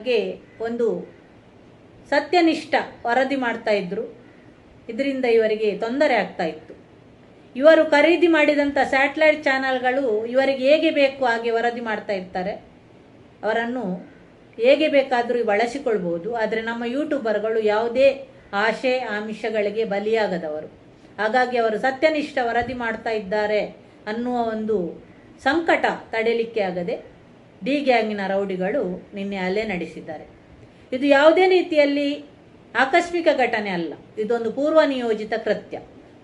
ಹಾಗೆ ಒಂದು ಸತ್ಯನಿಷ್ಠ ವರದಿ ಮಾಡ್ತಾ ಇದ್ರು. ಇದರಿಂದ ಇವರಿಗೆ ತೊಂದರೆ ಆಗ್ತಾ ಇತ್ತು. ಇವರು ಖರೀದಿ ಮಾಡಿದಂಥ ಸ್ಯಾಟಲೈಟ್ ಚಾನಲ್ಗಳು ಇವರಿಗೆ ಹೇಗೆ ಬೇಕು ಹಾಗೆ ವರದಿ ಮಾಡ್ತಾ ಇರ್ತಾರೆ. ಅವರನ್ನು ಹೇಗೆ ಬೇಕಾದರೂ ಬಳಸಿಕೊಳ್ಬೋದು. ಆದರೆ ನಮ್ಮ ಯೂಟ್ಯೂಬರ್ಗಳು ಯಾವುದೇ ಆಶೆ ಆಮಿಷಗಳಿಗೆ ಬಲಿಯಾಗದವರು. ಹಾಗಾಗಿ ಅವರು ಸತ್ಯನಿಷ್ಠ ವರದಿ ಮಾಡ್ತಾ ಇದ್ದಾರೆ ಅನ್ನುವ ಒಂದು ಸಂಕಟ ತಡೆಯಲಿಕ್ಕೆ ಆಗದೆ ಡಿ ಗ್ಯಾಂಗಿನ ರೌಡಿಗಳು ನಿನ್ನೆ ಹಲ್ಲೆ ನಡೆಸಿದ್ದಾರೆ. ಇದು ಯಾವುದೇ ರೀತಿಯಲ್ಲಿ ಆಕಸ್ಮಿಕ ಘಟನೆ ಅಲ್ಲ. ಇದೊಂದು ಪೂರ್ವ ನಿಯೋಜಿತ ಕೃತ್ಯ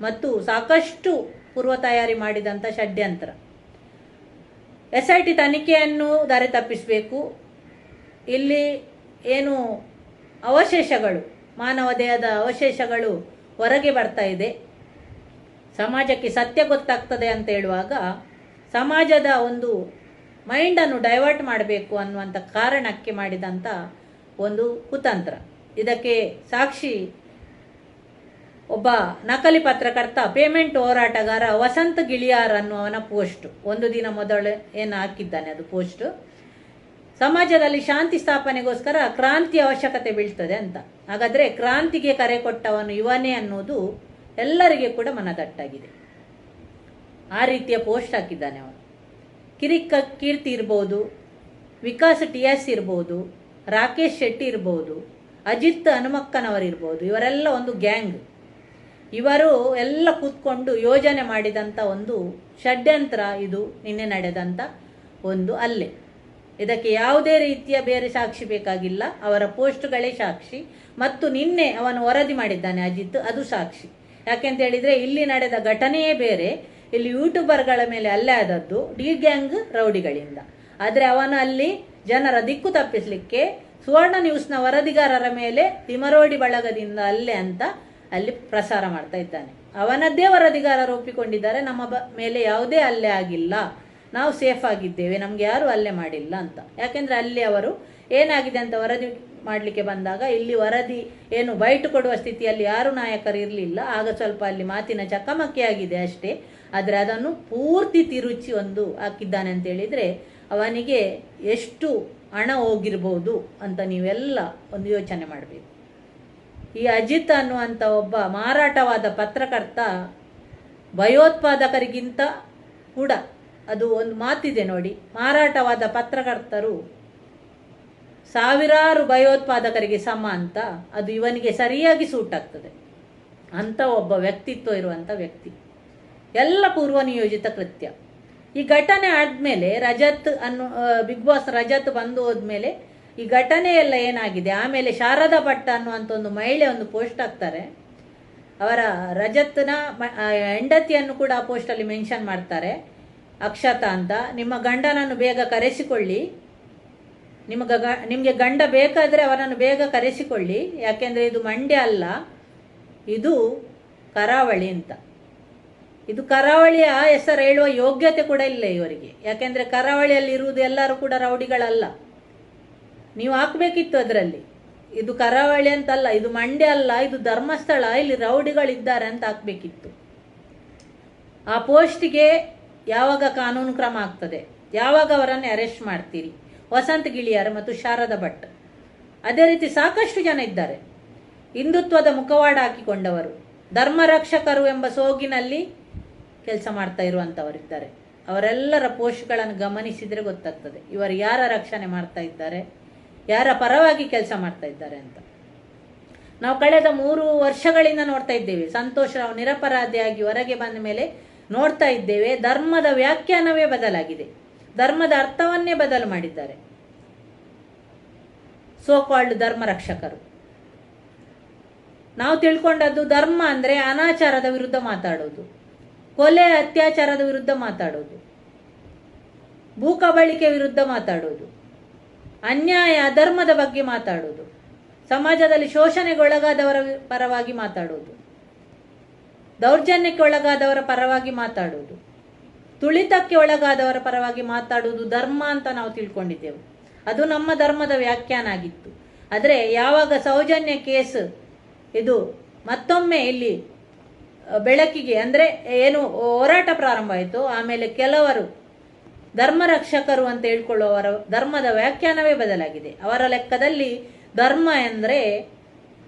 ಮತ್ತು ಸಾಕಷ್ಟು ಪೂರ್ವ ತಯಾರಿ ಮಾಡಿದಂಥ ಷಡ್ಯಂತ್ರ. SIT ತನಿಖೆಯನ್ನು ದಾರಿ ತಪ್ಪಿಸಬೇಕು. ಇಲ್ಲಿ ಏನು ಅವಶೇಷಗಳು, ಮಾನವ ದೇಹದ ಅವಶೇಷಗಳು ಹೊರಗೆ ಬರ್ತಾ ಇದೆ, ಸಮಾಜಕ್ಕೆ ಸತ್ಯ ಗೊತ್ತಾಗ್ತದೆ ಅಂತ ಹೇಳುವಾಗ ಸಮಾಜದ ಒಂದು ಮೈಂಡನ್ನು ಡೈವರ್ಟ್ ಮಾಡಬೇಕು ಅನ್ನುವಂಥ ಕಾರಣಕ್ಕೆ ಮಾಡಿದಂಥ ಒಂದು ಕುತಂತ್ರ. ಇದಕ್ಕೆ ಸಾಕ್ಷಿ ಒಬ್ಬ ನಕಲಿ ಪತ್ರಕರ್ತ, ಪೇಮೆಂಟ್ ಹೋರಾಟಗಾರ ವಸಂತ್ ಗಿಳಿಯಾರ್ ಅನ್ನುವನ ಪೋಸ್ಟ್ ಒಂದು ದಿನ ಮೊದಲು ಏನು ಹಾಕಿದ್ದಾನೆ. ಅದು ಪೋಸ್ಟ್ ಸಮಾಜದಲ್ಲಿ ಶಾಂತಿ ಸ್ಥಾಪನೆಗೋಸ್ಕರ ಕ್ರಾಂತಿ ಅವಶ್ಯಕತೆ ಬೀಳ್ತದೆ ಅಂತ. ಹಾಗಾದರೆ ಕ್ರಾಂತಿಗೆ ಕರೆ ಕೊಟ್ಟವನು ಇವನೇ ಅನ್ನೋದು ಎಲ್ಲರಿಗೆ ಕೂಡ ಮನದಟ್ಟಾಗಿದೆ. ಆ ರೀತಿಯ ಪೋಸ್ಟ್ ಹಾಕಿದ್ದಾನೆ ಅವನು. ಕಿರಿಕ್ ಕೀರ್ತಿ ಇರ್ಬೋದು, ವಿಕಾಸ್ TS ಇರ್ಬೋದು, ರಾಕೇಶ್ ಶೆಟ್ಟಿ ಇರ್ಬೋದು, ಅಜಿತ್ ಹನುಮಕ್ಕನವರಿರ್ಬೋದು. ಇವರೆಲ್ಲ ಒಂದು ಗ್ಯಾಂಗ್. ಇವರು ಎಲ್ಲ ಕೂತ್ಕೊಂಡು ಯೋಜನೆ ಮಾಡಿದಂಥ ಒಂದು ಷಡ್ಯಂತ್ರ ಇದು ನಿನ್ನೆ ನಡೆದಂಥ ಒಂದು ಹಲ್ಲೆ. ಇದಕ್ಕೆ ಯಾವುದೇ ರೀತಿಯ ಬೇರೆ ಸಾಕ್ಷಿ ಬೇಕಾಗಿಲ್ಲ. ಅವರ ಪೋಸ್ಟ್ಗಳೇ ಸಾಕ್ಷಿ ಮತ್ತು ನಿನ್ನೆ ಅವನು ವರದಿ ಮಾಡಿದ್ದಾನೆ ಅಜಿತ್, ಅದು ಸಾಕ್ಷಿ. ಯಾಕೆಂತ ಹೇಳಿದರೆ ಇಲ್ಲಿ ನಡೆದ ಘಟನೆಯೇ ಬೇರೆ. ಇಲ್ಲಿ ಯೂಟ್ಯೂಬರ್ಗಳ ಮೇಲೆ ಹಲ್ಲೆ ಆದದ್ದು ಡಿ ಗ್ಯಾಂಗ್ ರೌಡಿಗಳಿಂದ. ಆದರೆ ಅವನು ಅಲ್ಲಿ ಜನರ ದಿಕ್ಕು ತಪ್ಪಿಸಲಿಕ್ಕೆ ಸುವರ್ಣ ನ್ಯೂಸ್ನ ವರದಿಗಾರರ ಮೇಲೆ ತಿಮರೋಡಿ ಬಳಗದಿಂದ ಹಲ್ಲೆ ಅಂತ ಅಲ್ಲಿ ಪ್ರಸಾರ ಮಾಡ್ತಾ ಇದ್ದಾನೆ. ಅವನದ್ದೇ ವರದಿಗಾರರು ಒಪ್ಪಿಕೊಂಡಿದ್ದಾರೆ, ನಮ್ಮ ಮೇಲೆ ಯಾವುದೇ ಹಲ್ಲೆ ಆಗಿಲ್ಲ, ನಾವು ಸೇಫ್ ಆಗಿದ್ದೇವೆ, ನಮಗೆ ಯಾರು ಹಲ್ಲೆ ಮಾಡಿಲ್ಲ ಅಂತ. ಯಾಕೆಂದರೆ ಅಲ್ಲಿ ಅವರು ಏನಾಗಿದೆ ಅಂತ ವರದಿ ಮಾಡಲಿಕ್ಕೆ ಬಂದಾಗ ಇಲ್ಲಿ ವರದಿ ಏನು ಬೈಟ್ ಕೊಡುವ ಸ್ಥಿತಿಯಲ್ಲಿ ಯಾರು ನಾಯಕರು ಇರಲಿಲ್ಲ. ಆಗ ಸ್ವಲ್ಪ ಅಲ್ಲಿ ಮಾತಿನ ಚಕಮಕಿ ಆಗಿದೆ ಅಷ್ಟೇ. ಆದರೆ ಅದನ್ನು ಪೂರ್ತಿ ತಿರುಚಿ ಒಂದು ಹಾಕಿದ್ದಾನೆ ಅಂತ ಹೇಳಿದರೆ ಅವನಿಗೆ ಎಷ್ಟು ಹಣ ಹೋಗಿರ್ಬೋದು ಅಂತ ನೀವೆಲ್ಲ ಒಂದು ಯೋಚನೆ ಮಾಡಬೇಕು. ಈ ಅಜಿತ್ ಅನ್ನುವಂಥ ಒಬ್ಬ ಮಾರಾಟವಾದ ಪತ್ರಕರ್ತ ಭಯೋತ್ಪಾದಕರಿಗಿಂತ ಕೂಡ, ಅದು ಒಂದು ಮಾತಿದೆ ನೋಡಿ, ಮಾರಾಟವಾದ ಪತ್ರಕರ್ತರು ಸಾವಿರಾರು ಭಯೋತ್ಪಾದಕರಿಗೆ ಸಮ ಅಂತ. ಅದು ಇವನಿಗೆ ಸರಿಯಾಗಿ ಸೂಟ್ ಆಗ್ತದೆ. ಅಂಥ ಒಬ್ಬ ವ್ಯಕ್ತಿತ್ವ ಇರುವಂಥ ವ್ಯಕ್ತಿ. ಎಲ್ಲ ಪೂರ್ವ ನಿಯೋಜಿತ ಕೃತ್ಯ. ಈ ಘಟನೆ ಆದಮೇಲೆ ರಜತ್ ಬಿಗ್ ಬಾಸ್ ರಜತ್ ಬಂದು ಹೋದ್ಮೇಲೆ ಈ ಘಟನೆ ಎಲ್ಲ ಏನಾಗಿದೆ, ಆಮೇಲೆ ಶಾರದಾ ಭಟ್ ಅನ್ನುವಂಥ ಒಂದು ಮಹಿಳೆ ಒಂದು ಪೋಸ್ಟ್ ಹಾಕ್ತಾರೆ. ಅವರ ರಜತ್ನ ಹೆಂಡತಿಯನ್ನು ಕೂಡ ಆ ಪೋಸ್ಟಲ್ಲಿ ಮೆನ್ಷನ್ ಮಾಡ್ತಾರೆ, ಅಕ್ಷತಾ ಅಂತ. ನಿಮ್ಮ ಗಂಡನನ್ನು ಬೇಗ ಕರೆಸಿಕೊಳ್ಳಿ, ನಿಮಗೆ ಗಂಡ ಬೇಕಾದರೆ ಅವರನ್ನು ಬೇಗ ಕರೆಸಿಕೊಳ್ಳಿ, ಯಾಕೆಂದರೆ ಇದು ಮಂಡ್ಯ ಅಲ್ಲ, ಇದು ಕರಾವಳಿ ಅಂತ. ಇದು ಕರಾವಳಿಯ ಹೆಸರು ಹೇಳುವ ಯೋಗ್ಯತೆ ಕೂಡ ಇಲ್ಲ ಇವರಿಗೆ. ಯಾಕೆಂದರೆ ಕರಾವಳಿಯಲ್ಲಿ ಇರುವುದು ಎಲ್ಲರೂ ಕೂಡ ರೌಡಿಗಳಲ್ಲ. ನೀವು ಹಾಕಬೇಕಿತ್ತು ಅದರಲ್ಲಿ, ಇದು ಕರಾವಳಿ ಅಂತಲ್ಲ, ಇದು ಮಂಡ್ಯ ಅಲ್ಲ, ಇದು ಧರ್ಮಸ್ಥಳ, ಇಲ್ಲಿ ರೌಡಿಗಳಿದ್ದಾರೆ ಅಂತ ಹಾಕಬೇಕಿತ್ತು. ಆ ಪೋಸ್ಟಿಗೆ ಯಾವಾಗ ಕಾನೂನು ಕ್ರಮ ಆಗ್ತದೆ, ಯಾವಾಗ ಅವರನ್ನು ಅರೆಸ್ಟ್ ಮಾಡ್ತೀರಿ? ವಸಂತ್ ಗಿಳಿಯಾರ್ ಮತ್ತು ಶಾರದಾ ಭಟ್, ಅದೇ ರೀತಿ ಸಾಕಷ್ಟು ಜನ ಇದ್ದಾರೆ. ಹಿಂದುತ್ವದ ಮುಖವಾಡ ಹಾಕಿಕೊಂಡವರು, ಧರ್ಮ ರಕ್ಷಕರು ಎಂಬ ಸೋಗಿನಲ್ಲಿ ಕೆಲಸ ಮಾಡ್ತಾ ಇರುವಂಥವರಿದ್ದಾರೆ. ಅವರೆಲ್ಲರ ಪೋಸ್ಟ್ಗಳನ್ನು ಗಮನಿಸಿದರೆ ಗೊತ್ತಾಗ್ತದೆ ಇವರು ಯಾರ ರಕ್ಷಣೆ ಮಾಡ್ತಾ ಇದ್ದಾರೆ, ಯಾರ ಪರವಾಗಿ ಕೆಲಸ ಮಾಡ್ತಾ ಇದ್ದಾರೆ ಅಂತ. ನಾವು ಕಳೆದ 3 ವರ್ಷಗಳಿಂದ ನೋಡ್ತಾ ಇದ್ದೇವೆ. ಸಂತೋಷ್ ರಾವ್ ನಿರಪರಾಧಿಯಾಗಿ ಹೊರಗೆ ಬಂದ ಮೇಲೆ ನೋಡ್ತಾ ಇದ್ದೇವೆ, ಧರ್ಮದ ವ್ಯಾಖ್ಯಾನವೇ ಬದಲಾಗಿದೆ, ಧರ್ಮದ ಅರ್ಥವನ್ನೇ ಬದಲು ಮಾಡಿದ್ದಾರೆ ಸೋ ಕಾಲ್ಡ್ ಧರ್ಮ ರಕ್ಷಕರು. ನಾವು ತಿಳ್ಕೊಂಡದ್ದು ಧರ್ಮ ಅಂದರೆ ಅನಾಚಾರದ ವಿರುದ್ಧ ಮಾತಾಡೋದು, ಕೊಲೆ ಅತ್ಯಾಚಾರದ ವಿರುದ್ಧ ಮಾತಾಡೋದು, ಭೂಕಬಳಿಕೆ ವಿರುದ್ಧ ಮಾತಾಡೋದು, ಅನ್ಯಾಯ ಅಧರ್ಮದ ಬಗ್ಗೆ ಮಾತಾಡೋದು, ಸಮಾಜದಲ್ಲಿ ಶೋಷಣೆಗೊಳಗಾದವರ ಪರವಾಗಿ ಮಾತಾಡೋದು, ದೌರ್ಜನ್ಯಕ್ಕೆ ಒಳಗಾದವರ ಪರವಾಗಿ ಮಾತಾಡೋದು, ತುಳಿತಕ್ಕೆ ಒಳಗಾದವರ ಪರವಾಗಿ ಮಾತಾಡುವುದು ಧರ್ಮ ಅಂತ ನಾವು ತಿಳ್ಕೊಂಡಿದ್ದೆವು. ಅದು ನಮ್ಮ ಧರ್ಮದ ವ್ಯಾಖ್ಯಾನ ಆಗಿತ್ತು. ಆದರೆ ಯಾವಾಗ ಸೌಜನ್ಯ ಕೇಸ್ ಇದು ಮತ್ತೊಮ್ಮೆ ಇಲ್ಲಿ ಬೆಳಕಿಗೆ, ಅಂದರೆ ಏನು ಹೋರಾಟ ಪ್ರಾರಂಭ ಆಯಿತು, ಆಮೇಲೆ ಕೆಲವರು ಧರ್ಮ ರಕ್ಷಕರು ಅಂತ ಹೇಳ್ಕೊಳ್ಳುವವರ ಧರ್ಮದ ವ್ಯಾಖ್ಯಾನವೇ ಬದಲಾಗಿದೆ. ಅವರ ಲೆಕ್ಕದಲ್ಲಿ ಧರ್ಮ ಎಂದರೆ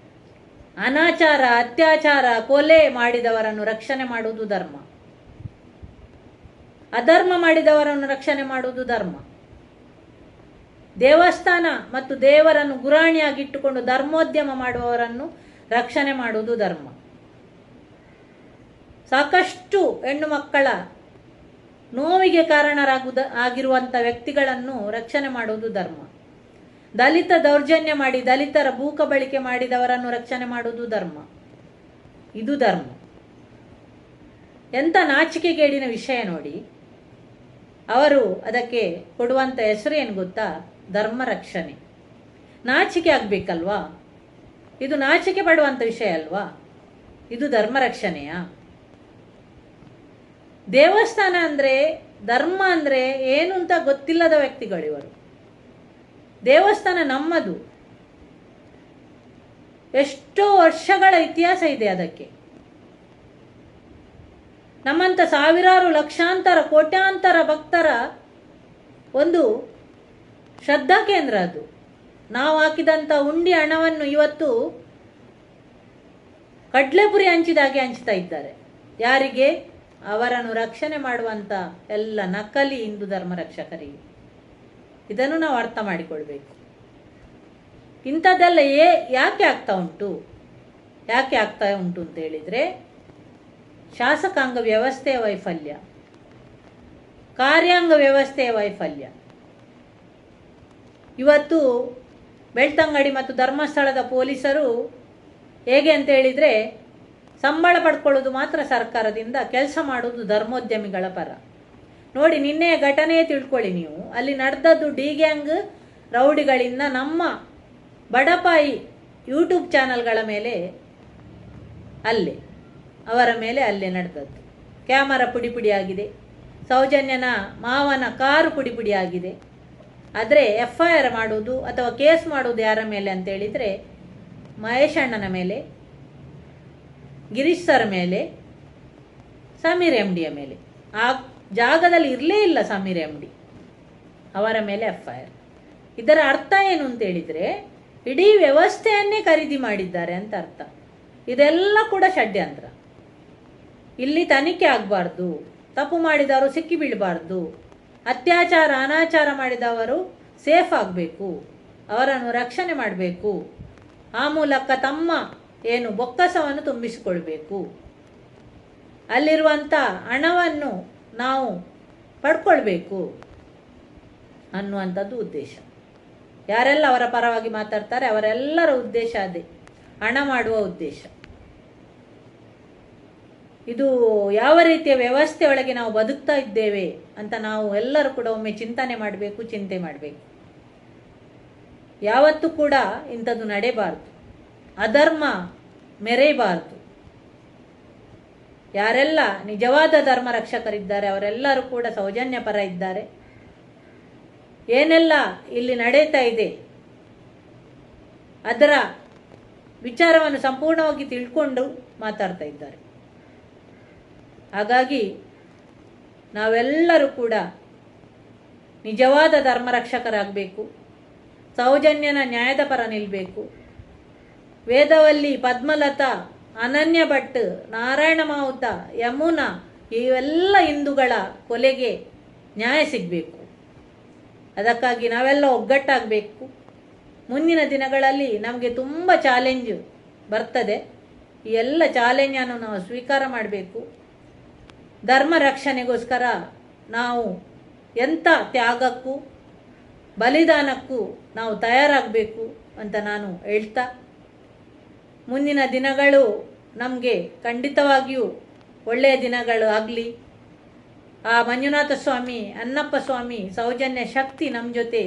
ಅನಾಚಾರ, ಅತ್ಯಾಚಾರ, ಕೊಲೆ ಮಾಡಿದವರನ್ನು ರಕ್ಷಣೆ ಮಾಡುವುದು ಧರ್ಮ. ಅಧರ್ಮ ಮಾಡಿದವರನ್ನು ರಕ್ಷಣೆ ಮಾಡುವುದು ಧರ್ಮ. ದೇವಸ್ಥಾನ ಮತ್ತು ದೇವರನ್ನು ಗುರಾಣಿಯಾಗಿಟ್ಟುಕೊಂಡು ಧರ್ಮೋದ್ಯಮ ಮಾಡುವವರನ್ನು ರಕ್ಷಣೆ ಮಾಡುವುದು ಧರ್ಮ. ಸಾಕಷ್ಟು ಹೆಣ್ಣು ಮಕ್ಕಳ ನೋವಿಗೆ ಆಗಿರುವಂಥ ವ್ಯಕ್ತಿಗಳನ್ನು ರಕ್ಷಣೆ ಮಾಡುವುದು ಧರ್ಮ. ದಲಿತ ದೌರ್ಜನ್ಯ ಮಾಡಿ ದಲಿತರ ಭೂಕಬಳಿಕೆ ಮಾಡಿದವರನ್ನು ರಕ್ಷಣೆ ಮಾಡುವುದು ಧರ್ಮ. ಇದು ಧರ್ಮ. ಎಂಥ ನಾಚಿಕೆಗೇಡಿನ ವಿಷಯ ನೋಡಿ. ಅವರು ಅದಕ್ಕೆ ಕೊಡುವಂಥ ಹೆಸರು ಏನು ಗೊತ್ತಾ? ಧರ್ಮ ರಕ್ಷಣೆ. ನಾಚಿಕೆ ಆಗಬೇಕಲ್ವಾ? ಇದು ನಾಚಿಕೆ ಪಡುವಂಥ ವಿಷಯ ಅಲ್ವಾ? ಇದು ಧರ್ಮ ರಕ್ಷಣೆಯಾ? ದೇವಸ್ಥಾನ ಅಂದರೆ, ಧರ್ಮ ಅಂದರೆ ಏನು ಅಂತ ಗೊತ್ತಿಲ್ಲದ ವ್ಯಕ್ತಿಗಳು ಇವರು. ದೇವಸ್ಥಾನ ನಮ್ಮದು. ಎಷ್ಟೋ ವರ್ಷಗಳ ಇತಿಹಾಸ ಇದೆ ಅದಕ್ಕೆ. ನಮ್ಮಂಥ ಸಾವಿರಾರು ಲಕ್ಷಾಂತರ ಕೋಟ್ಯಾಂತರ ಭಕ್ತರ ಒಂದು ಶ್ರದ್ಧಾ ಕೇಂದ್ರ ಅದು. ನಾವು ಹಾಕಿದಂಥ ಉಂಡಿ ಹಣವನ್ನು ಇವತ್ತು ಕಡ್ಲೆಪುರಿ ಹಂಚಿದಾಗೆ ಹಂಚ್ತಾ ಇದ್ದಾರೆ. ಯಾರಿಗೆ? ಅವರನ್ನು ರಕ್ಷಣೆ ಮಾಡುವಂಥ ಎಲ್ಲ ನಕಲಿ ಹಿಂದೂ ಧರ್ಮ ರಕ್ಷಕರಿಗೆ. ಇದನ್ನು ನಾವು ಅರ್ಥ ಮಾಡಿಕೊಳ್ಬೇಕು. ಇಂಥದ್ದೆಲ್ಲ ಯಾಕೆ ಆಗ್ತಾ ಉಂಟು ಅಂತ ಹೇಳಿದರೆ, ಶಾಸಕಾಂಗ ವ್ಯವಸ್ಥೆಯ ವೈಫಲ್ಯ, ಕಾರ್ಯಾಂಗ ವ್ಯವಸ್ಥೆಯ ವೈಫಲ್ಯ. ಇವತ್ತು ಬೆಳ್ತಂಗಡಿ ಮತ್ತು ಧರ್ಮಸ್ಥಳದ ಪೊಲೀಸರು ಹೇಗೆ ಅಂತ ಹೇಳಿದರೆ, ಸಂಬಳ ಪಡ್ಕೊಳ್ಳೋದು ಮಾತ್ರ ಸರ್ಕಾರದಿಂದ, ಕೆಲಸ ಮಾಡೋದು ಧರ್ಮೋದ್ಯಮಿಗಳ ಪರ. ನೋಡಿ, ನಿನ್ನೆಯ ಘಟನೆ ತಿಳ್ಕೊಳ್ಳಿ ನೀವು. ಅಲ್ಲಿ ನಡೆದದ್ದು ಡಿ ಗ್ಯಾಂಗ್ ರೌಡಿಗಳಿಂದ ನಮ್ಮ ಬಡಪಾಯಿ ಯೂಟ್ಯೂಬ್ ಚಾನಲ್ಗಳ ಮೇಲೆ ಅವರ ಮೇಲೆ ನಡೆದದ್ದು. ಕ್ಯಾಮರಾ ಪುಡಿ ಆಗಿದೆ. ಸೌಜನ್ಯನ ಮಾವನ ಕಾರು ಪುಡಿ ಆಗಿದೆ. ಆದರೆ FIR ಮಾಡೋದು ಅಥವಾ ಕೇಸ್ ಮಾಡೋದು ಯಾರ ಮೇಲೆ ಅಂತ ಹೇಳಿದರೆ, ಮಹೇಶ್ ಅಣ್ಣನ ಮೇಲೆ, ಗಿರೀಶ್ ಸರ್ ಮೇಲೆ, ಸಮೀರ್ MDಯ ಮೇಲೆ. ಆ ಜಾಗದಲ್ಲಿ ಇರಲೇ ಇಲ್ಲ ಸಮೀರ್ MD, ಅವರ ಮೇಲೆ FIR. ಇದರ ಅರ್ಥ ಏನು ಅಂತ ಹೇಳಿದರೆ, ಇಡೀ ವ್ಯವಸ್ಥೆಯನ್ನೇ ಖರೀದಿ ಮಾಡಿದ್ದಾರೆ ಅಂತ ಅರ್ಥ. ಇದೆಲ್ಲ ಕೂಡ ಷಡ್ಯಂತ್ರ. ಇಲ್ಲಿ ತನಿಖೆ ಆಗಬಾರ್ದು, ತಪ್ಪು ಮಾಡಿದವರು ಸಿಕ್ಕಿ ಬೀಳಬಾರ್ದು, ಅತ್ಯಾಚಾರ ಅನಾಚಾರ ಮಾಡಿದವರು ಸೇಫ್ ಆಗಬೇಕು, ಅವರನ್ನು ರಕ್ಷಣೆ ಮಾಡಬೇಕು, ಆ ಮೂಲಕ ತಮ್ಮ ಬೊಕ್ಕಸವನ್ನು ತುಂಬಿಸಿಕೊಳ್ಬೇಕು, ಅಲ್ಲಿರುವಂಥ ಹಣವನ್ನು ನಾವು ಪಡ್ಕೊಳ್ಬೇಕು ಅನ್ನುವಂಥದ್ದು ಉದ್ದೇಶ. ಯಾರೆಲ್ಲ ಅವರ ಪರವಾಗಿ ಮಾತಾಡ್ತಾರೆ ಅವರೆಲ್ಲರ ಉದ್ದೇಶ ಅದೇ, ಹಣ ಮಾಡುವ ಉದ್ದೇಶ. ಇದು ಯಾವ ರೀತಿಯ ವ್ಯವಸ್ಥೆಯೊಳಗೆ ನಾವು ಬದುಕ್ತಾ ಇದ್ದೇವೆ ಅಂತ ನಾವು ಎಲ್ಲರೂ ಕೂಡ ಒಮ್ಮೆ ಚಿಂತೆ ಮಾಡಬೇಕು. ಯಾವತ್ತೂ ಕೂಡ ಇಂಥದ್ದು ನಡೆಯಬಾರ್ದು, ಅಧರ್ಮ ಮೆರೆಯಬಾರ್ದು. ಯಾರೆಲ್ಲ ನಿಜವಾದ ಧರ್ಮ ರಕ್ಷಕರಿದ್ದಾರೆ ಅವರೆಲ್ಲರೂ ಕೂಡ ಸೌಜನ್ಯ ಪರ ಇದ್ದಾರೆ. ಏನೆಲ್ಲ ಇಲ್ಲಿ ನಡೀತಾ ಇದೆ ಅದರ ವಿಚಾರವನ್ನು ಸಂಪೂರ್ಣವಾಗಿ ತಿಳ್ಕೊಂಡು ಮಾತಾಡ್ತಾ ಇದ್ದಾರೆ. ಹಾಗಾಗಿ ನಾವೆಲ್ಲರೂ ಕೂಡ ನಿಜವಾದ ಧರ್ಮ ರಕ್ಷಕರಾಗಬೇಕು, ಸೌಜನ್ಯನ ನ್ಯಾಯದ ಪರ ನಿಲ್ಲಬೇಕು. ವೇದವಲ್ಲಿ, ಪದ್ಮಲತಾ, ಅನನ್ಯ ಭಟ್, ನಾರಾಯಣ ಮಾವುತ, ಯಮುನಾ ಇವೆಲ್ಲ ಹಿಂದೂಗಳ ಕೊಲೆಗೆ ನ್ಯಾಯ ಸಿಗಬೇಕು. ಅದಕ್ಕಾಗಿ ನಾವೆಲ್ಲ ಒಗ್ಗಟ್ಟಾಗಬೇಕು. ಮುಂದಿನ ದಿನಗಳಲ್ಲಿ ನಮಗೆ ತುಂಬ ಚಾಲೆಂಜ್ ಬರ್ತದೆ. ಈ ಎಲ್ಲ ಚಾಲೆಂಜನ್ನು ನಾವು ಸ್ವೀಕಾರ ಮಾಡಬೇಕು. ಧರ್ಮ ರಕ್ಷಣೆಗೋಸ್ಕರ ನಾವು ಎಂಥ ತ್ಯಾಗಕ್ಕೂ ಬಲಿದಾನಕ್ಕೂ ನಾವು ತಯಾರಾಗಬೇಕು ಅಂತ ನಾನು ಹೇಳ್ತಾ, ಮುಂದಿನ ದಿನಗಳು ನಮಗೆ ಖಂಡಿತವಾಗಿಯೂ ಒಳ್ಳೆಯ ದಿನಗಳು ಆಗಲಿ. ಆ ಮಂಜುನಾಥ ಸ್ವಾಮಿ, ಅಣ್ಣಪ್ಪ ಸ್ವಾಮಿ, ಸೌಜನ್ಯ ಶಕ್ತಿ ನಮ್ಮ ಜೊತೆ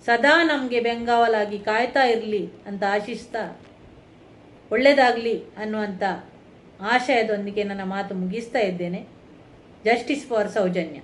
ಸದಾ ನಮಗೆ ಬೆಂಗಾವಲಾಗಿ ಕಾಯ್ತಾ ಇರಲಿ ಅಂತ ಆಶಿಸ್ತಾ, ಒಳ್ಳೆಯದಾಗಲಿ ಅನ್ನುವಂಥ ಆಶಯದೊಂದಿಗೆ ನನ್ನ ಮಾತು ಮುಗಿಸ್ತಾ ಇದ್ದೇನೆ. Justice for Soujanya.